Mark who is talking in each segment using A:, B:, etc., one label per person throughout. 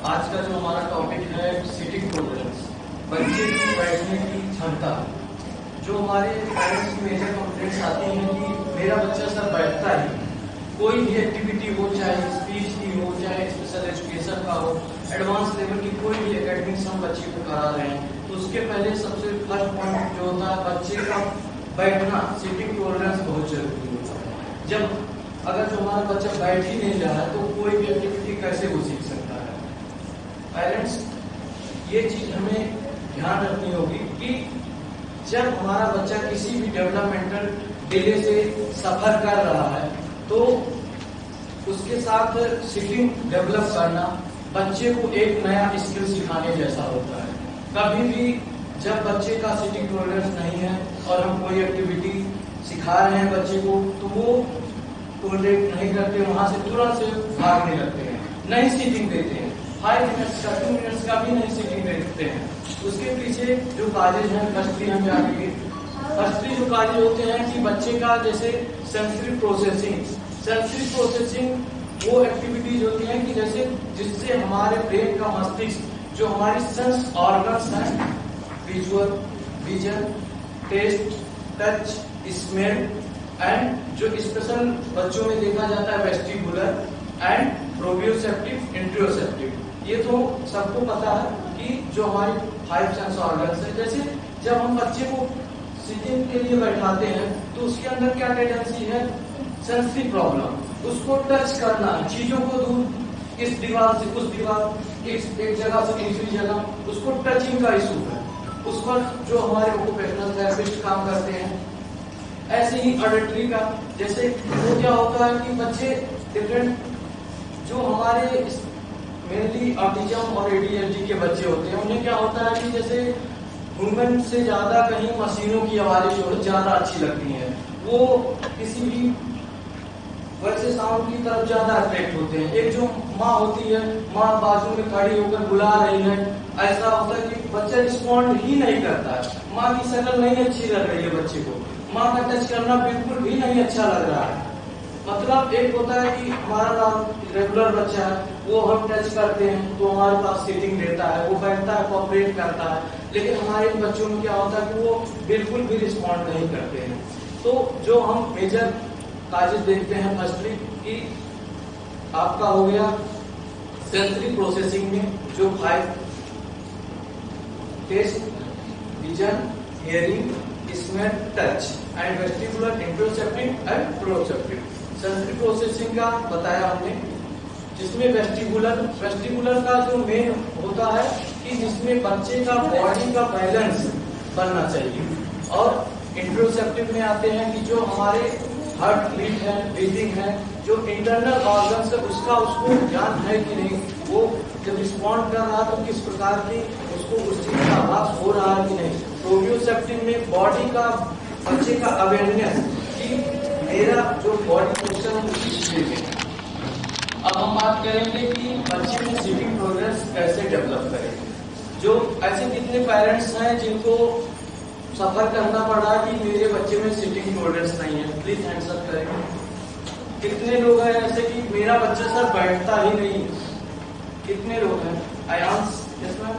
A: आज का जो हमारा टॉपिक है सिटिंग टॉलरेंस, बच्चे की बैठने की क्षमता। जो हमारे पेरेंट्स की मेजर कंप्लेंट्स आती हैं कि मेरा बच्चा सर बैठता ही, कोई भी एक्टिविटी हो, चाहे स्पीच की हो, चाहे स्पेशल एजुकेशन का हो, एडवांस लेवल की कोई भी एकेडमिक्स हम बच्चे को करा रहे हैं, तो उसके पहले सबसे फर्स्ट पॉइंट जो होता है बच्चे का बैठना, सिटिंग टॉलरेंस बहुत जरूरी होता है। जब अगर जो हमारा बच्चा बैठ ही नहीं रहा है तो कोई भी एक्टिविटी कैसे वो सीख सकता है। पेरेंट्स ये चीज हमें ध्यान रखनी होगी कि जब हमारा बच्चा किसी भी डेवलपमेंटल डिले से सफर कर रहा है तो उसके साथ सिटिंग डेवलप करना बच्चे को एक नया स्किल सिखाने जैसा होता है। कभी भी जब बच्चे का सिटिंग टॉलरेंस नहीं है और हम कोई एक्टिविटी सिखा रहे हैं बच्चे को, तो वो टॉलरेट नहीं करते, वहां से तुरंत से भागने लगते हैं, नहीं सीटिंग देते हैं, 5 मिनट्स का 2 मिनट्स का भी नहीं सीटिंग देते हैं। उसके पीछे जो काजेज हैं, फर्स्टली हम जानेंगे। फर्स्टली जो काजेज होते हैं कि बच्चे का जैसे सेंसरी प्रोसेसिंग वो एक्टिविटीज होती हैं कि जैसे जिससे हमारे ब्रेन का मस्तिष्क, जो हमारी सेंस ऑर्गन्स हैं, visual, vision, taste, touch, smell and जो स्पेशल बच्चों में देखा जाता है वेस्टिबुलर एंड प्रोप्रियोसेप्टिव, इंट्रोसेप्टिव, ये तो सबको पता है कि जो हमारी 5 सेंस ऑर्गन्स है। जैसे जब हम बच्चे को सिटिंग के लिए बैठाते हैं तो उसके अंदर क्या टेंडेंसी है, सेंसरी प्रॉब्लम, उसको टच करना, चीजों को दूर, इस दीवार से उस दीवार, एक जगह से दूसरी जगह, उसको टचिंग का इशू है। उस पर जो हमारे ऑक्यूपेशनल थेरेपिस्ट काम करते हैं। ऐसे ही ऑडिटरी का, जैसे वो क्या होता है कि बच्चे डिफरेंट, जो हमारे मेनली ऑटिज्म और ADHD के बच्चे होते हैं, उन्हें क्या होता है कि जैसे ह्यूमन से ज्यादा कहीं मशीनों की आवाजें ज्यादा अच्छी लगती हैं, वो किसी भी वैसे साउंड की तरफ ज्यादा अट्रैक्ट होते हैं। एक जो माँ होती है, माँ बाजू में खड़ी होकर बुला रही है, ऐसा होता है कि बच्चा रिस्पॉन्ड ही नहीं करता है, माँ की शक्ल नहीं अच्छी लग रही है बच्चे को, माँ का टच करना बिल्कुल भी नहीं अच्छा लग रहा है। मतलब एक होता है कि हमारा रेगुलर बच्चा है, वो हम टच करते हैं तो हमारे पास सीटिंग देता है, वो बैठता है, कोऑपरेट करता है, लेकिन हमारे बच्चों में क्या होता है कि वो बिल्कुल भी रिस्पॉन्ड नहीं करते हैं। तो जो हम मेजर काजेज देखते हैं, फर्स्टली कि आपका हो गया सेंसरी प्रोसेसिंग में जो 5 test, vision, hearing, smell, touch and vestibular, interoceptive and proprioceptive. Sensory processing का बताया हमने, जिसमें वेस्टिबुलर का जो मेन होता है कि जिसमें बच्चे का बॉडी का बैलेंस बनना चाहिए, और इंट्रोसेप्टिव में आते हैं कि जो हमारे हार्ट बीट है, ब्रीथिंग है, जो इंटरनल ऑर्गन्स है उसको ज्ञान है कि नहीं, वो जब रिस्पॉन्ड कर रहा है तो किस प्रकार की उसको उस चीज का आभास हो रहा है कि नहीं। प्रोप्रियोसेप्टिव में बॉडी का, बच्चे का अवेयरनेस कि मेरा जो बॉडी पोस्चर है किस वे में। अब हम बात करेंगे कि बच्चे में सिटिंग टॉलरेंस कैसे डेवलप करें। जो ऐसे कितने पेरेंट्स हैं जिनको सफर करना पड़ा कि मेरे बच्चे में सिटिंग टॉलरेंस नहीं है, प्लीज हैंड्स अप करें। कितने लोग हैं ऐसे कि मेरा बच्चा सर बैठता ही नहीं, कितने लोग हैं? आयांश, यस मैम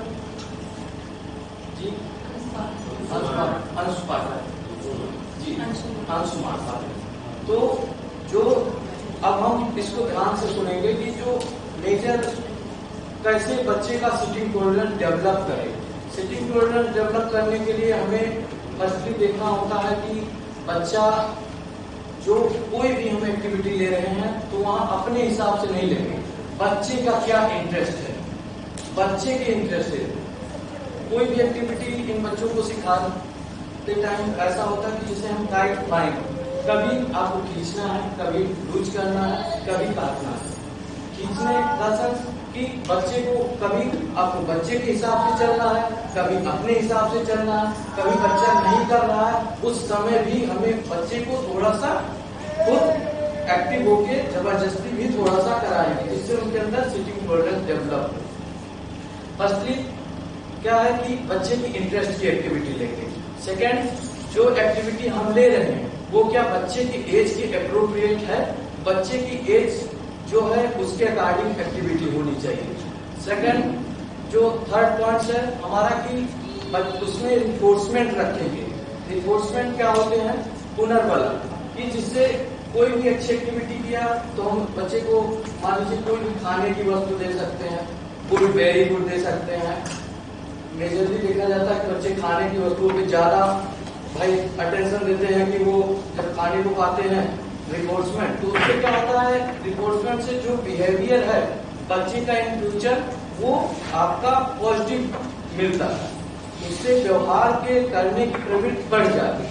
A: जी, अंशुपाठक जी, अंशुमाता। तो जो अब हम इसको ध्यान से सुनेंगे कि जो मेजर कैसे बच्चे का सिटिंग टॉलरेंस डेवलप करें। सिटिंग टॉलरेंस डेवलप करने के लिए हमें फर्स्टली देखना होता है कि बच्चा जो कोई भी हम एक्टिविटी ले रहे हैं तो वहां अपने हिसाब से नहीं लेंगे, बच्चे का क्या इंटरेस्ट है, बच्चे के इंटरेस्ट से कोई भी एक्टिविटी इन बच्चों को सिखाते टाइम ऐसा होता है कि जिसे हम गाइड पाएंगे, कभी आपको खींचना है, कभी लूज करना है, कभी काटना है। खींचने का सेंस कि बच्चे को कभी आपको बच्चे के हिसाब से चलना है, कभी अपने हिसाब से चलना है, कभी बच्चा नहीं कर रहा है, उस समय भी हमें बच्चे को थोड़ा सा खुद एक्टिव होके जबरदस्ती भी थोड़ा सा कराएंगे, जिससे उनके अंदर सिटिंग टॉलरेंस डेवलप हो। फर्स्टली क्या है कि बच्चे की इंटरेस्ट की एक्टिविटी लेंगे। सेकेंड, जो एक्टिविटी हम ले रहे हैं वो क्या बच्चे की एज के अप्रोप्रिएट है, बच्चे की एज जो है उसके अकॉर्डिंग एक्टिविटी होनी चाहिए। सेकंड जो थर्ड पॉइंट है हमारा कि उसमें रिफोर्समेंट रखेंगे। रिफोर्समेंट क्या होते हैं? पुनर्बलन, कि जिससे कोई भी अच्छी एक्टिविटी किया तो हम बच्चे को मान लीजिए कोई भी खाने की वस्तु दे सकते हैं, कोई वेरी गुड दे सकते हैं। मेजरली देखा जाता है कि बच्चे खाने की वस्तुओं पे ज्यादा भाई अटेंशन देते हैं कि वो जब खाने को खाते हैं रिफोर्समेंट, तो उससे क्या होता है? रिफोर्समेंट से जो बिहेवियर है बच्चे का इन फ्यूचर वो आपका पॉजिटिव मिलता है, इससे व्यवहार के करने की प्रवृत्ति बढ़ जाती है।